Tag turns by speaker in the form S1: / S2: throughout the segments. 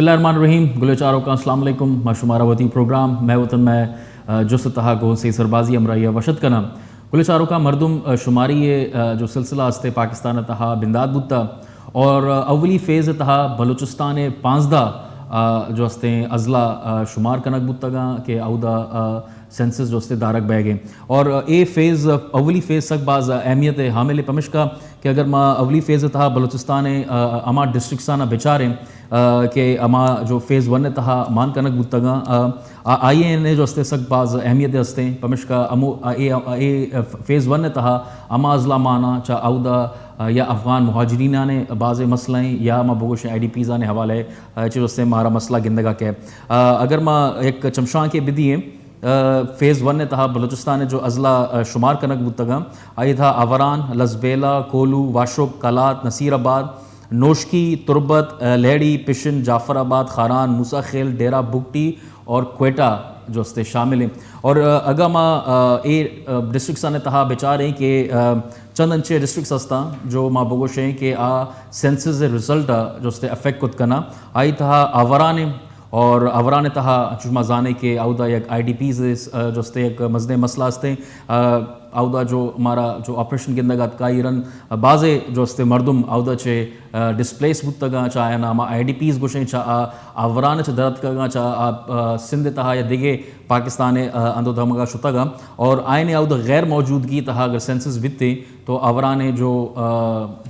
S1: बिस्मिल्लाहिर्रहमानिर्रहीम गुलचारों का अस्सलाम वालेकुम माशुमारावती प्रोग्राम मैं वतन में जो सतहा को से सरबाजी अमराइया वशत कना गुलचारों का मरदम शुमारी ये जो सिलसिला हस्ते पाकिस्तान तहा बिंदाद बुत्ता और अवली फ़ेज़ तहा बलूचिस्तान 15 जो हस्ते अज़ला शुमार कनक बुत्तगा के अवदा सेंसस जो हस्ते दारक बैगे और ए फ़ेज़ अवली फ़ेज़ सक बाज़ अहमियत हामिल पमिश का कि अगर माँ अवली फ़ेज़ तहा बलूचिस्तान अमा डिस्ट्रिक्साना बेचारे के अमा जो फ़ेज़ 1 तहा मान कनक बुत्तगा आइए ने जो हस्ते सक बाज़ अहमियत हस्ते पमिश का अमो ए फ़ेज़ 1 तहा अमा अज़ला माना चा अवदा या अफ़गान मुहाजिरीना ने बाज़ मसलें या माँ बोगोश IDPs ने हवाले चीज़ उससे हमारा मसला गिंदगा के अगर माँ एक चमशां के बिदिए फ़ेज़ 1 तहा बलूचिस्तान जो अज़ला शुमार कनक बुत्तगा आई था अवरान लज़बेला कोलू वाशुक कलात नसीराबाद नोशकी तुरबत लेडी पिशन जाफ़राबाद खारान मूसा खेल डेरा बुगटी और क्वेटा जो हस्ते शामिल हैं और अगर माँ ए डिस्ट्रिक्स ने तहा बेचारे हैं कि चंद अंचे डिस्ट्रिक्स हस्ता जो माँ बोगोश हैं कि सेंसस रिजल्ट जो हस्ते अफेक्ट कुत कना आई तहा अवरान और अवरान तहा चुमा जाने के अवदा एक IDPs जो हस्ते एक मजने मसला हस्ते अवदा जो हमारा जो ऑपरेशन गिंदगात का रन बाज़े जो हस्ते मरदम अवदा चे डिस्प्लेस बुत्तगा चाहे नामा IDPs गोशें चा अवरान च दरद कगा चा सिंध तहा या दिगे पाकिस्तान अंदो धमगा शुतगा और आयने अवदा गैर मौजूदगी तहा अगर सेंसस बिते तो अवरान जो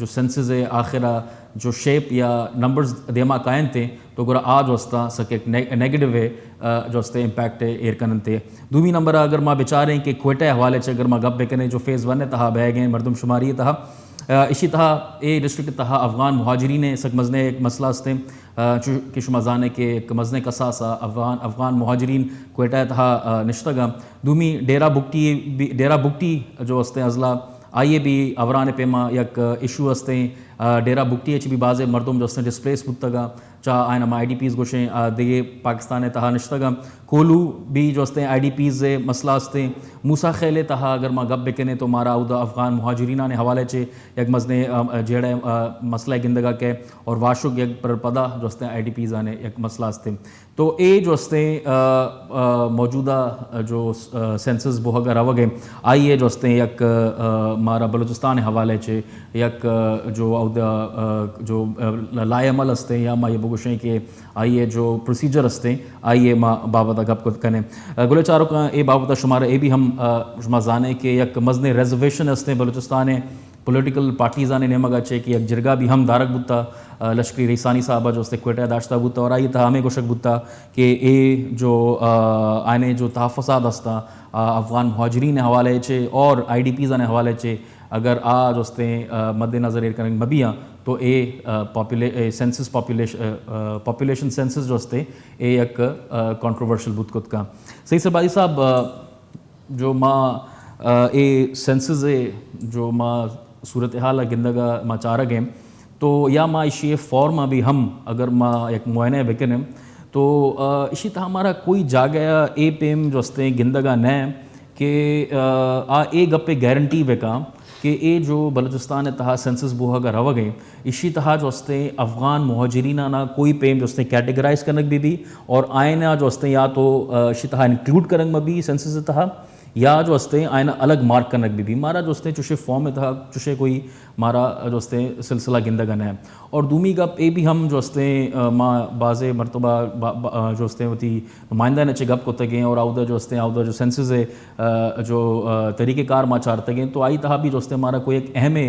S1: सेंसस आखिरा जो शेप या नंबर्स देमा कायन थे तो गुरा आज वस्ता सके नेगेटिव है जो हस्ते इम्पैक्ट है एयर कनन थे दूमी नंबर अगर माँ बेचारे कि क्वेटा हवाले से अगर माँ गप बेकने जो फ़ेज़ 1 तहा बह गए मरदम शुमारी तहा इसी तहा ए डिस्ट्रिक्ट तहा अफ़गान मुहाजिरीन सक मजने एक मसला हस्ते कि शुमा जाने के एक मजने कसासा अफ़गान मुहाजिरीन क्वेटा तहा निश्तगा दूमी डेरा बुगटी जो हस्ते अज़ला आइए भी अवरान पेमा यक इशू हस्ते डेरा बुगटी भी बाज़े मरदम जो हस्ते डिस्प्लेस बुत्तगा चा आयन हम IDPs गोशें दिगे पाकिस्तान तहा निश्तगा कोलू भी जो हस्ते IDPs मसला हस्ते मूसा खेले तहा अगर माँ गप बेकने तो मारा उदा अफ़गान मुहाजिरीना ने हवाले चे यक मजने जेड़े मसला गिंदगा के और वाशुक यक पर पदा जो हस्ते IDPs आने यक मसला हस्ते तो ए जो हस्ते मौजूदा जो सेंसस बोहगा रवगे आइए जो हस्ते यक मारा बलूचिस्तान हवाले चे यक जो जो लायमल हस्ते या माँ ये बोगोशें के आइए जो प्रोसीजर हस्ते आइए माँ बाबत गप कुत कने गुले चारों का ए बाबत शुमार ए भी हम शुमा जाने के यक मजने रिजर्वेशन हस्ते बलूचिस्तान पॉलिटिकल पार्टीज़ आने नेमगा चे कि एक जिरगा भी हम दारक बुत्ता लश्करी रईसानी साहबा जो हस्ते क्वेटा दाश्ता बुत्ता और आई था हमें गोशक बुत्ता कि ए जो आने जो तहफ़्फ़ुज़ात हस्ता अफ़गान मुहाजिरीन हवाले चे और IDPs आने हवाले चे अगर आज हस्ते मद्देनज़र एर करेंगे मबिया तो ए सेंसस पॉपुलेशन सेंसस जो हस्ते ए एक कंट्रोवर्शियल बुत कुत का सही सरबाजी साहब जो माँ ए सेंसस जो माँ सूरत हाल गिंदगा माँ चारा गेम तो या माँ इसी फॉर्म भी हम अगर माँ एक मुआयने बेकने तो इसी तरह हमारा कोई जागया ए पेम जो हस्ते गिंदगा न कि ए गप्पे गारंटी बेका कि ए जो बलूचिस्तान तहा सेंसस बोहगा रवा गए इसी तहा जो हस्ते अफ़गान मुहाजिरीना ना कोई पेम जो हस्ते कैटेगराइज करनक भी और आयना जो हस्ते या तो इसी तहा इंक्लूड करनक में भी सेंसस तहा या जो हस्ते आयना अलग मार्क करनक भी मारा जो हस्ते चुशे फॉर्म में था चुशे कोई मारा जो हस्ते सिलसिला गिंदगन है और दूमी गप ए भी हम जो हस्ते माँ बाज़े मरतबा जो हस्ते होती नुमाइंदा ने गप को तगें और आउदा जो हस्ते आउदा जो सेंसस जो तरीक़ेकार माँ चार तगें तो आई तहा भी जो हस्ते हमारा कोई एक अहम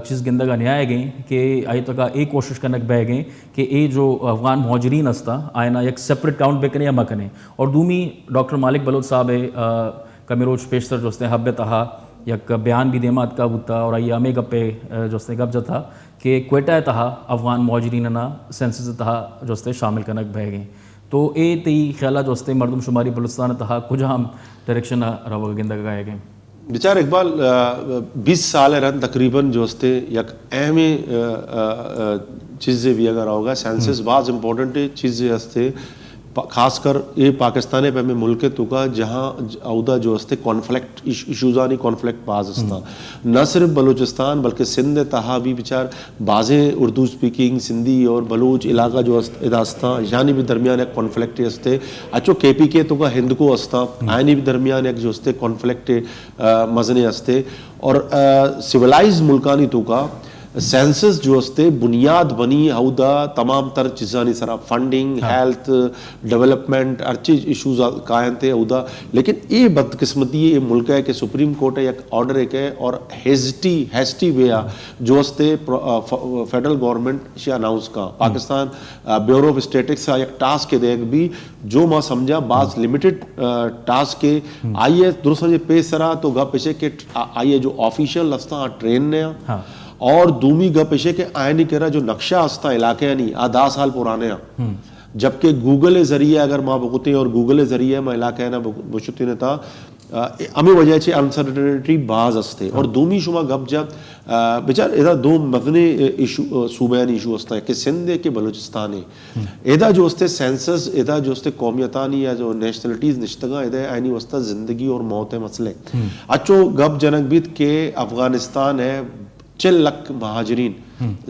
S1: चीज़ गिंदगा न्याय गई कि आई तक एक कोशिश करनक बह गई कि ए जो अफ़गान मुहाजिरीन हस्ता आयना एक सेपरेट काउंट बेकने या मकने और दूमी डॉक्टर मालिक बलोच साहब कमिरोज पेशतर जो हस्ते हब्बे तहा यक बयान भी देमात का बुता और आई हमें गप्पे जो हस्ते गप जो था कि क्वेटा तहा अफ़गान मुहाजिरीन ना सेंसस तहा जो हस्ते शामिल कनक बह गई तो ए तई ख्याला जो हस्ते मरदम शुमारी बलूचिस्तान तहा कुछ हम डायरेक्शन रवा गिंदगा गए गए
S2: बेचार इकबाल 20 साल रन तकरीबन जो हस्ते यक अहम चीज़ें भी अगर होगा सेंसस बहुत इम्पोर्टेंट चीज़ें हस्ते खासकर ये पाकिस्तान पे में मुल्क तो का जहाँ औदा जो हस्ते कॉन्फ्लिक्ट इशूज़ानी कॉन्फ्लिक्ट बाज हस्ता न सिर्फ बलूचिस्तान बल्कि सिंध तहा भी बिचार बाज़े उर्दू स्पीकिंग सिंधी और बलूच इलाका जो हस्ता यानी भी दरमियान एक कॉन्फ्लिक्ट हस्ते अच्छो KPK तो का हिंद को हस्ता आयनी भी दरमियान एक जो हस्ते कॉन्फ्लिक्ट मजने हस्ते और सिविलाइज मुल्कानी तो का सेंसस जो हस्ते बुनियाद बनी हौदा तमाम तर चीज़ानी सरा फंडिंग हेल्थ डेवलपमेंट हर चीज़ इशूज़ कायम थे हौदा लेकिन ये बदकिस्मती ये मुल्क है कि सुप्रीम कोर्ट है एक ऑर्डर एक है और हेस्टी वे जो हस्ते फेडरल गवर्नमेंट से अनाउंस का पाकिस्तान ब्यूरो ऑफ स्टेटिक्स का एक टास्क के देख भी जो मैं समझा बात लिमिटेड टास्क के आइए दुरुस्त पे सरा तो गा पेशे के आइए जो ऑफिशियल हस्ता ट्रेन ने और दूमी ग पेशे के आयनी कह रहा जो नक्शा हस्ता इलाके नहीं 10 साल पुराने जबकि गूगल जरिए अगर माँ बकुते और गूगल जरिए मैं इलाके ना बशुती ने था अमी वजह से अनसर्टनिटी बाज हस्ते और दूमी शुमा गप जब बेचार इधर दो मदनी इशू सूबैन इशू हस्ता है कि सिंध के बलूचिस्तान है इधर जो हस्ते सेंसस इधर जो हस्ते कौमियतानी या जो नेशनलिटीज निश्तगा इधर आइनी वस्ता जिंदगी और मौत मसले अच्छो गप जनक बीत के अफगानिस्तान है 4 लाख महाजरीन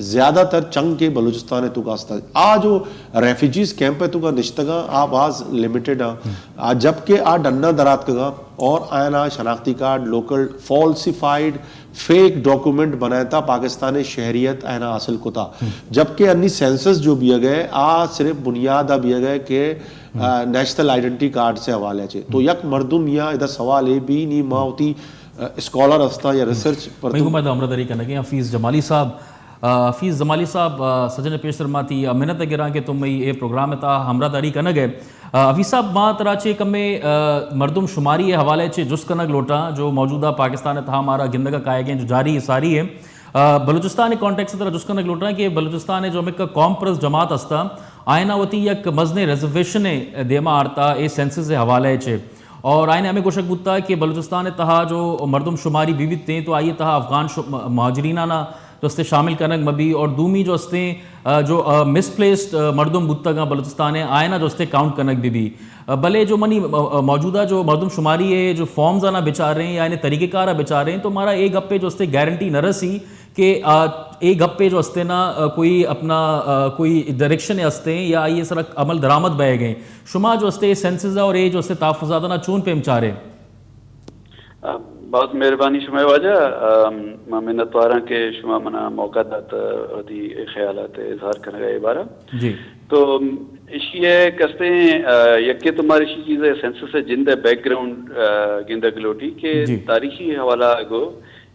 S2: ज्यादातर चंग के बलूचिस्तान है तुका आ जो रेफ्यूजीज कैंप है तुका निश्तगा आवाज लिमिटेड आ जबकि आ डन्ना दरात का और आयना शनाख्ती card local falsified fake document बनाता पाकिस्तानी शहरियत आयना हासिल को था जबकि अन्नी सेंसस जो बिया गए आ सिर्फ बुनियाद बिया गए के नेशनल आइडेंटिटी कार्ड से हवाले चे तो यक मर्दुम या इधर सवाल ये भी नहीं मावती स्कॉलर हस्ता या रिसर्च पर
S1: मैं घुमा अमरदरी करने के हफीज़ जमाली साहब सजन पेशर मां थी मिनत गिरा के तुम ये प्रोग्राम था हमरादारी कनग है हफीज़ साहब मां तराचे कमे मरदुम शुमारी हवाले चे जुस कनग लोटा जो मौजूदा पाकिस्तान था हमारा गिंदगा काये गए जो जारी सारी है बलूचिस्तान कॉन्टेक्ट तरह जुस कनग लोटा कि बलूचिस्तान जो मिक कौम परस जमात हस्ता आयनावती यक मजने रिजर्वेशन देमा आरता ए सेंसस से हवाले चे और आयने हमें कोशक बुता है कि बलूचिस्तान तहा जो मरदम शुमारी विविध थे तो आइए तहा अफगान महाजरीना ना जो हस्ते शामिल करनक मबी और दूमी जो हस्ते जो मिसप्लेस्ड मरदम बुतगा बलूचिस्तान है आयना जो हस्ते काउंट करनक भी भले जो मनी मौजूदा जो मरदम शुमारी है जो फॉर्म्स आना बेचार रहे हैं या इन्हें तरीक़ेकार बेचार रहे हैं तो हमारा एक गप्पे जो हस्ते गारंटी न रसी कि एक गप्पे जो हस्ते ना कोई अपना कोई डायरेक्शन हस्ते या ये सर अमल दरामद बह गए शुमा जो हस्ते सेंसेस और ये जो हस्ते ताफ़ुज़ादा ना चून पे मचारे
S3: बहुत मेहरबानी शुमा वाजा मिन्नत वारा के शुमा मना मौका दात अदी ख्यालात इजहार करने का बारा
S1: जी तो
S3: इशिए कस्ते यक्के तुम्हारी शी चीज़ सेंसस से जिंदा बैकग्राउंड गिंदा गलोटी के तारीखी हवाला गो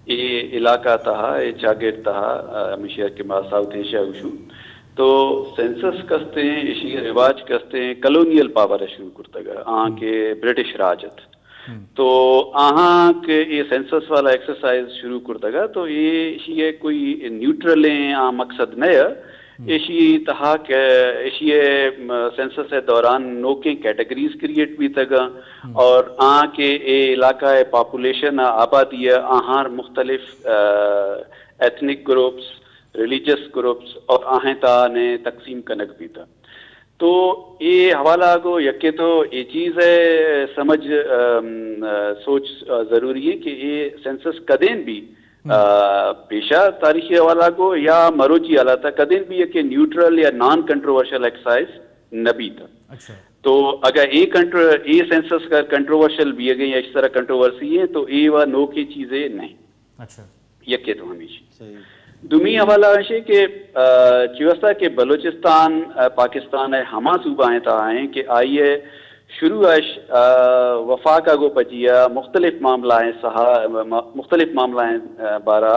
S3: ये इलाका तहा ये चागेट तहा मिशिया के बाद साउथ एशिया उशू तो सेंसस कस्ते इशिए रिवाज कस्ते कलोनियल पावर शुरू करता आहाँ के ब्रिटिश राजत तो आहाँ के ये सेंसस वाला एक्सरसाइज शुरू करता तो ये कोई न्यूट्रल है मकसद नया एशी तहा के एशिए सेंसस के दौरान नोके कैटेगरीज क्रिएट भी तगा और आ के ए इलाका है पॉपुलेशन आबादी आहार मुख्तलिफ एथनिक ग्रुप्स रिलीजियस ग्रुप्स और आहेता ने तकसीम कनक भी था तो ये हवाला को यके तो ये चीज़ है समझ सोच ज़रूरी है कि ये सेंसस कदें भी पेशा तारीखी हवाला को या मरोची आला था कदें भी ये न्यूट्रल या नॉन कंट्रोवर्शियल एक्सरसाइज नबी था
S1: अच्छा
S3: तो अगर ये सेंसस का कंट्रोवर्शियल भी है या इस तरह कंट्रोवर्सी है तो ये व नो की चीज़ें नहीं
S1: अच्छा
S3: यके तो हमेशा दुमी हवाला है कि चिवस्ता के बलूचिस्तान पाकिस्तान है हमा सूबा हैं कि आइए शुरू वफा का गो पजिया मुख्तलिफ मामला है मुख्तलिफ मामला है बारा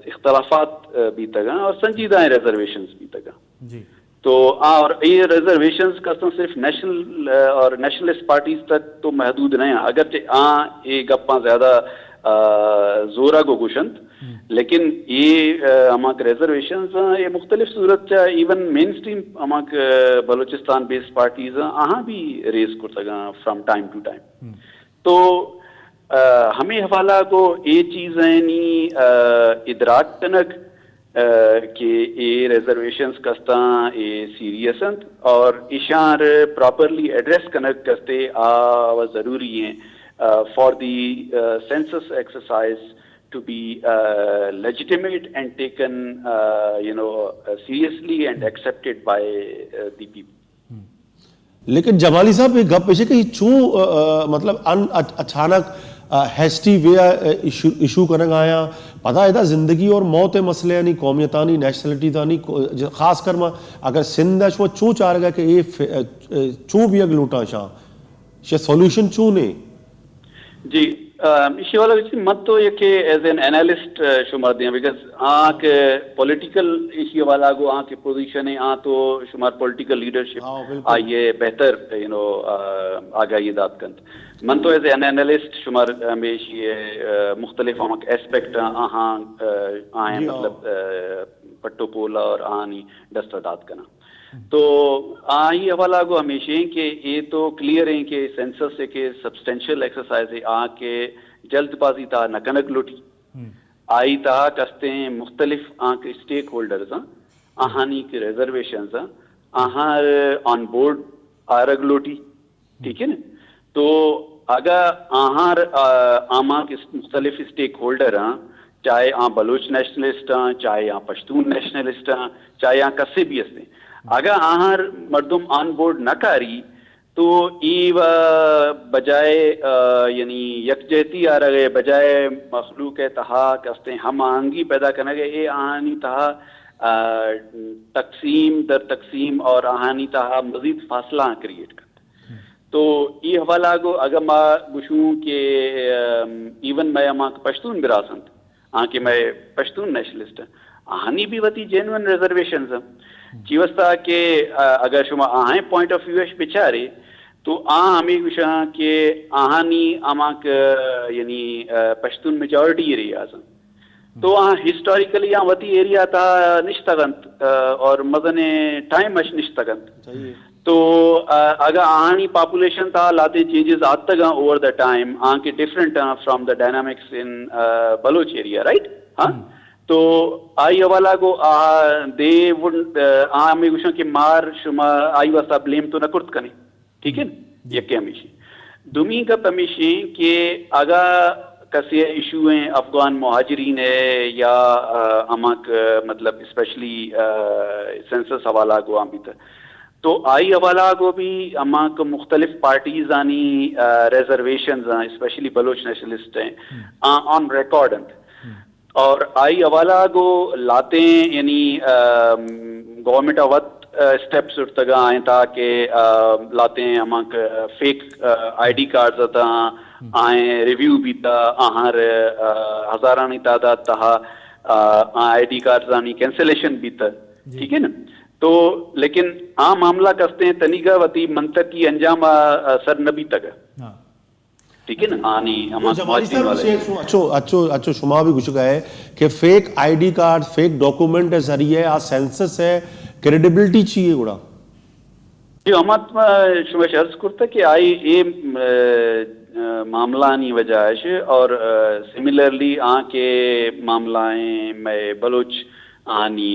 S3: इख्तलाफात भी तगा और संजीदा रिजर्वेशन भी तगा
S1: जी तो
S3: और ये रिजर्वेशंस का तो सिर्फ नेशनल और नेशनलिस्ट पार्टीज तक तो महदूद नहीं है अगरचे ये गप्पा ज्यादा जोरा को गुशंत लेकिन ये अमाक रिजर्वेशंस ये मुख्तलिफ सूरत इवन मेन स्ट्रीम अमाक बलूचिस्तान बेस्ड पार्टीज आहाँ भी रेज कर सका फ्रॉम टाइम टू टाइम तो हमें हवाला को ये चीज़ें नी इदराक कनक कि ये रिजर्वेशंस कस्ता ये सीरियस और इशार प्रॉपरली एड्रेस कनेक्ट करते आ जरूरी है for the census exercise to be legitimate and taken seriously and accepted by the people.
S2: लेकिन जमाली साहब ये गप पेशे कि चूं मतलब अचानक हैस्टी वे इशू करन आया पता है जिंदगी और मौत के मसले यानी कौमियतानी नेशनलिटी तानी खास कर में अगर सिंध वो चूं चाह रहा कि ये चूं भी अगलूटा शाह सॉल्यूशन चूं ने
S3: जी इसी वाला मत तो ये कि एज एन एनालिस्ट शुमार दिया बिकॉज आँख पॉलिटिकल इसी वाला को आँख पोजीशन है तो शुमार पॉलिटिकल लीडरशिप ये बेहतर आगा ये दाद कंत मन तो एज एन एनालिस्ट शुमार हमेशा मुख्तलिफ आँख एस्पेक्ट आए मतलब पट्टो पोला और आनी डस्टर दाद करना तो ही हवाला को हमेशा कि ये तो क्लियर है कि सेंसस से के सब्सटेंशियल एक्सरसाइज है आके जल्दबाजी था नकनक लुटी आई था कस्ते हैं मुख्तलिफ आँख स्टेक होल्डर्स आहानी के रिजर्वेशन आहार ऑन बोर्ड आरग लोटी ठीक है ना तो अगर आहार आमा के मुख्तलिफ स्टेक होल्डर चाहे आ बलोच नेशनलिस्ट चाहे आ पश्तून नेशनलिस्ट चाहे आ कस्से भी हस्ते अगर आहार मर्दुम ऑन बोर्ड न करी तो ई बजाय यानी यकजहती आ रहे बजाय मखलूक तहा कस्ते हम आहंगी पैदा करने गए ये आहानी तहा तकसीम दर तकसीम और आहानी तहा मजीद फासला क्रिएट करते तो ये हवाला को अगर माँ गुशूँ के इवन मैं माँ पश्तून बिरासंत आके मैं पश्तून नेशनलिस्ट आहानी भी वती जेन्युइन रिजर्वेशन जीवस्ता के अगर शुमा आहे पॉइंट ऑफ व्यू बिचारे तो हमें विषय के आहानी आमाक यानी पश्तून मेजॉरिटी एरिया तो हिस्टोरिकली यहाँ वती एरिया था निश्तगंत और मदने टाइम अश निश्तगंत तो अगर आहानी पॉपुलेशन था लाते चेंजेस आते गए ओवर द टाइम आके different from the dynamics in Baloch area right हाँ तो आई हवाला को दे वुड हमें विषय के मार शुमा आई वास्ता ब्लेम तो न कुर्त कने ठीक है ये क्या हमेशा दुमी का हमेशा के अगर कसे इशू हैं अफगान मुहाजिरीन है या अमक मतलब स्पेशली सेंसस हवाला को आमित तो आई हवाला को भी अमक मुख्तलिफ पार्टीज आनी रिजर्वेशन स्पेशली बलोच नेशनलिस्ट हैं ऑन रिकॉर्ड और आई हवाला को लाते यानी गवर्नमेंट अवध स्टेप्स उठतगा आए ताकि लाते हैं हमक फेक आईडी कार्ड्स था आए रिव्यू भी था आहार हजारानी तादाद था आईडी कार्ड्स आनी कैंसिलेशन भी था ठीक है ना तो लेकिन मामला करते हैं तनिका वती मंतक की अंजाम सर नबी तक ठीक है ना आनी
S2: अच्छो शुमा भी कुछ गए कि fake ID card fake document है जरिए आ सेंसस है क्रेडिबिलिटी चाहिए गुड़ा
S3: जी हमारे शुमाश अर्ज करता कि आई ये मामला नहीं वजह है और सिमिलरली आके मामलाएं मैं बलोच आनी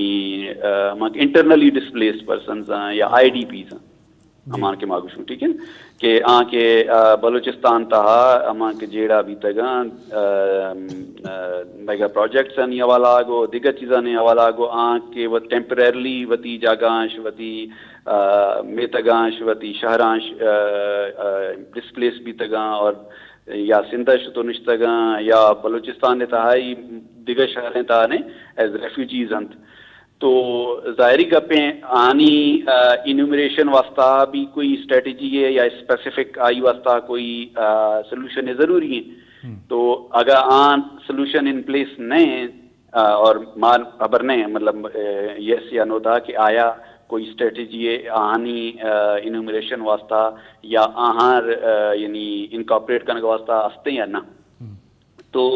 S3: इंटरनली डिस्प्लेस्ड पर्सन या आईडीपीज हमारे के मागुशू ठीक है कि आके बलूचिस्तान तहा अमा के जेड़ा भी तगा मेगा प्रोजेक्ट्स नहीं हवाला गो दिग्गज चीज़ा ने हवाला गो आके वो टेम्परेरली वती जागांश वती मेतगांश वती शहरांश डिस्प्लेस भी तगा और या सिंधश तो निश्तगा या बलूचिस्तान ने तहा ही दिग्गज शहर तहा ने एज रेफ्यूजीज अंत तो ज़ाहरी गपें आनी इन्यूमरेशन वास्ता भी कोई स्ट्रेटजी है या स्पेसिफिक आई वास्ता कोई सोल्यूशन है ज़रूरी है तो अगर सोल्यूशन इन प्लेस नहीं और मार खबर नहीं मतलब यस या नो था कि आया कोई स्ट्रेटजी है आहानी इन्यूमरेशन वास्ता या आहार यानी इनकॉर्पोरेट करने का वास्ता हंसते या ना तो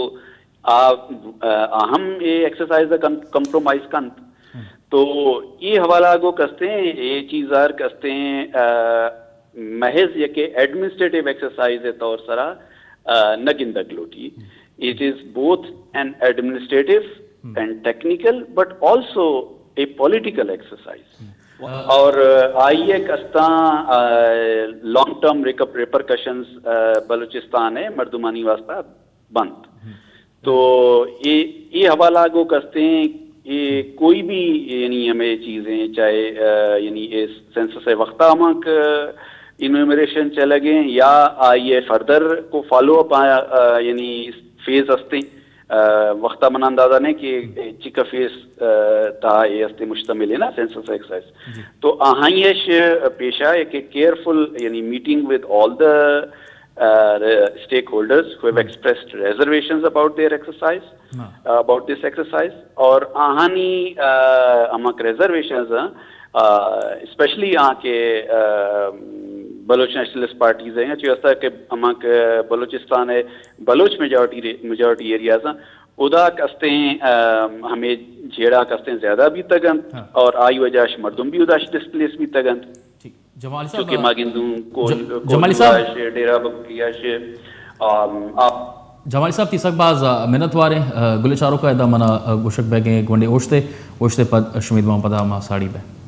S3: हम ये एक्सरसाइज कंप्रोमाइज कर तो ये हवाला को कसते हैं ये चीज़ कसते हैं महज ये के एडमिनिस्ट्रेटिव एक्सरसाइज है तौर सरा न गिंदक लोटी it is both an administrative and technical, but also a political exercise. और आइए कस्ता लॉन्ग टर्म रिपरकशंस बलूचिस्तान है मर्दुमानी वास्ता बंद। तो ये हवाला गो कसते हैं ये कोई भी यानी हमें चीज़ें चाहे यानी इस सेंसस से वक्ता हमक इन्यूमरेशन चले गए या ये फर्दर को फॉलो अप यानी फेज हस्ते वक्ता मन अंदाजा ने कि चिका फेस ता ये हस्ते मुश्तमिल है ना सेंसस एक्सरसाइज। तो आहायश पेशा एक केयरफुल यानी meeting with all the stakeholders who have expressed reservations about their exercise, about this exercise, और ahani amak reservations especially यहाँ के बलोच नेशनलिस्ट पार्टीज हैं जो ऐसा कि अमक बलूचिस्तान है बलोच मेजॉरिटी एरियाज हैं उदा कसते हैं हमें झेड़ा कसते हैं ज़्यादा भी तगन और आई वजह मर्दुम भी उदाश डिस्प्लेस भी तगन
S1: जमाली
S3: साहब क्योंकि मागिंदू
S1: जमाली साहब
S3: डेरा बकरिया से आप
S1: जमाली साहब तीसक बाज मेहनत वारे गुलचारों का इदा मना गुशक बैगे गुंडे ओश्ते पद शमीद मोहम्मद साड़ी पे